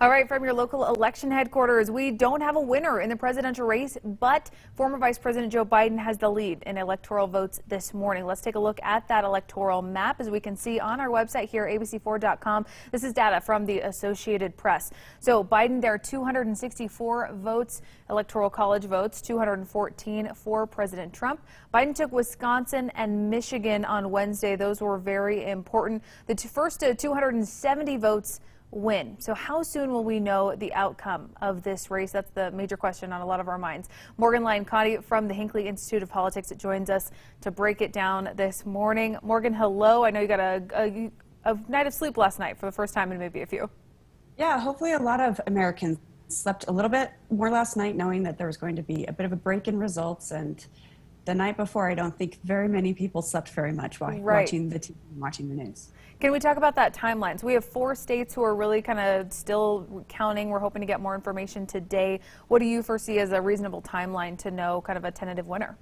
All right, from your local election headquarters, we don't have a winner in the presidential race, but former Vice President Joe Biden has the lead in electoral votes this morning. Let's take a look at that electoral map, as we can see on our website here, abc4.com. This is data from the Associated Press. So Biden there, 264 votes, electoral college votes, 214 for President Trump. Biden took Wisconsin and Michigan on Wednesday. Those were very important. The first 270 votes win. So how soon will we know the outcome of this race? That's the major question on a lot of our minds. Morgan Lyon-Cotti from the Hinckley Institute of Politics joins us to break it down this morning. Morgan, hello. I know you got a night of sleep last night for the first time in maybe a few. Yeah, hopefully a lot of Americans slept a little bit more last night, knowing that there was going to be a bit of a break in results. And the night before, I don't think very many people slept very much while watching the TV and watching the news. Can we talk about that timeline? So we have 4 states who are really kind of still counting. We're hoping to get more information today. What do you foresee as a reasonable timeline to know kind of a tentative winner?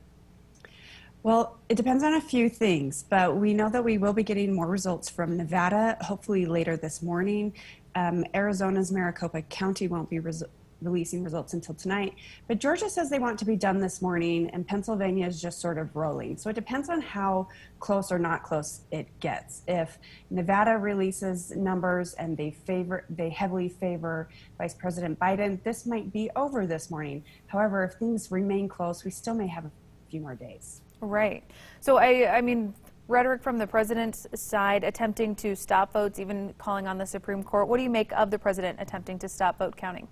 Well, it depends on a few things, but we know that we will be getting more results from Nevada, hopefully later this morning. Arizona's Maricopa County won't be releasing results until tonight, but Georgia says they want to be done this morning, and Pennsylvania is just sort of rolling. So it depends on how close or not close it gets. If Nevada releases numbers and they heavily favor Vice President Biden, this might be over this morning. However, if things remain close, we still may have a few more days. Right. So I mean, rhetoric from the president's side attempting to stop votes, even calling on the Supreme Court. What do you make of the president attempting to stop vote counting?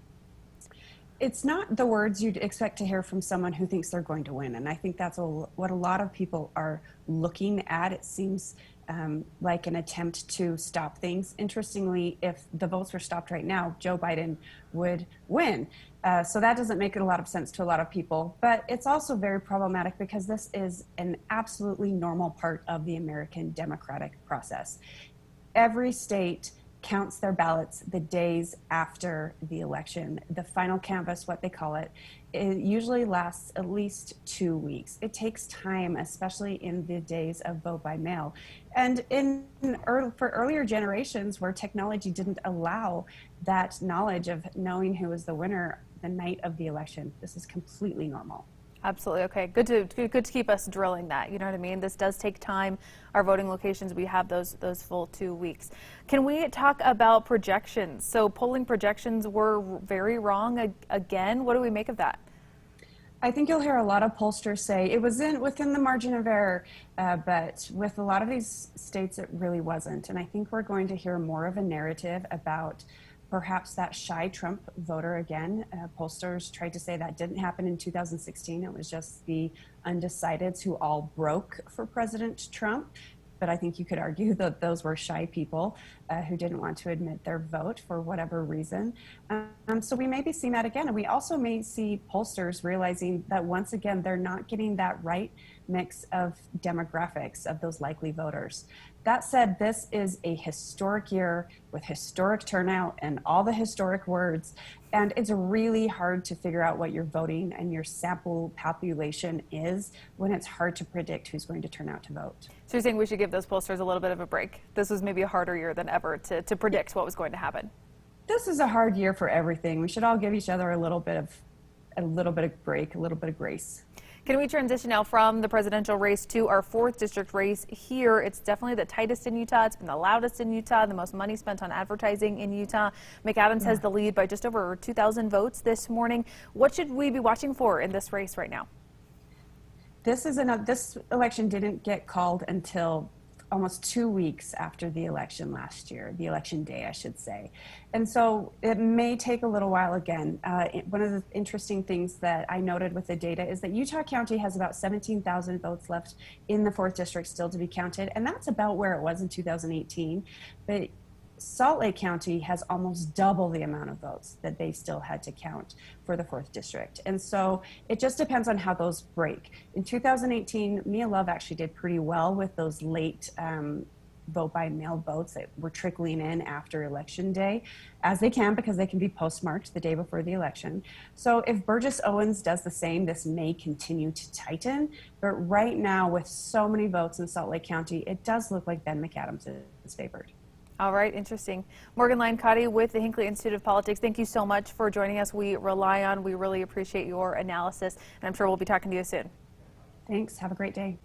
It's not the words you'd expect to hear from someone who thinks they're going to win. And I think that's what a lot of people are looking at. It seems like an attempt to stop things. Interestingly, if the votes were stopped right now, Joe Biden would win. So that doesn't make a lot of sense to a lot of people. But it's also very problematic because this is an absolutely normal part of the American democratic process. Every state counts their ballots the days after the election. The final canvass, what they call it, it usually lasts at least 2 weeks. It takes time, especially in the days of vote by mail. And for earlier generations where technology didn't allow that knowledge of knowing who was the winner the night of the election, this is completely normal. Absolutely. Okay. Good to keep us drilling that. You know what I mean? This does take time. Our voting locations, we have those full 2 weeks. Can we talk about projections? So polling projections were very wrong again. What do we make of that? I think you'll hear a lot of pollsters say it was within the margin of error, but with a lot of these states, it really wasn't. And I think we're going to hear more of a narrative about perhaps that shy Trump voter again. Pollsters tried to say that didn't happen in 2016. It was just the undecideds who all broke for President Trump. But I think you could argue that those were shy people who didn't want to admit their vote for whatever reason. So we may be seeing that again. And we also may see pollsters realizing that once again, they're not getting that right mix of demographics of those likely voters. That said, this is a historic year with historic turnout and all the historic words. And it's really hard to figure out what your voting and your sample population is when it's hard to predict who's going to turn out to vote. So you're saying we should give those pollsters a little bit of a break? This was maybe a harder year than ever to predict what was going to happen. This is a hard year for everything. We should all give each other a little bit of break, a little bit of grace. Can we transition now from the presidential race to our 4th district race here? It's definitely the tightest in Utah. It's been the loudest in Utah, the most money spent on advertising in Utah. McAdams has the lead by just over 2,000 votes this morning. What should we be watching for in this race right now? This election didn't get called until almost 2 weeks after the election last year, the election day, I should say. And so it may take a little while again. One of the interesting things that I noted with the data is that Utah County has about 17,000 votes left in the 4th district still to be counted. And that's about where it was in 2018. But Salt Lake County has almost double the amount of votes that they still had to count for the 4th district. And so it just depends on how those break. In 2018, Mia Love actually did pretty well with those late vote by mail votes that were trickling in after election day, as they can because they can be postmarked the day before the election. So if Burgess Owens does the same, this may continue to tighten. But right now, with so many votes in Salt Lake County, it does look like Ben McAdams is favored. All right, interesting. Morgan Lyon-Cotti with the Hinckley Institute of Politics. Thank you so much for joining us. We really appreciate your analysis, and I'm sure we'll be talking to you soon. Thanks. Have a great day.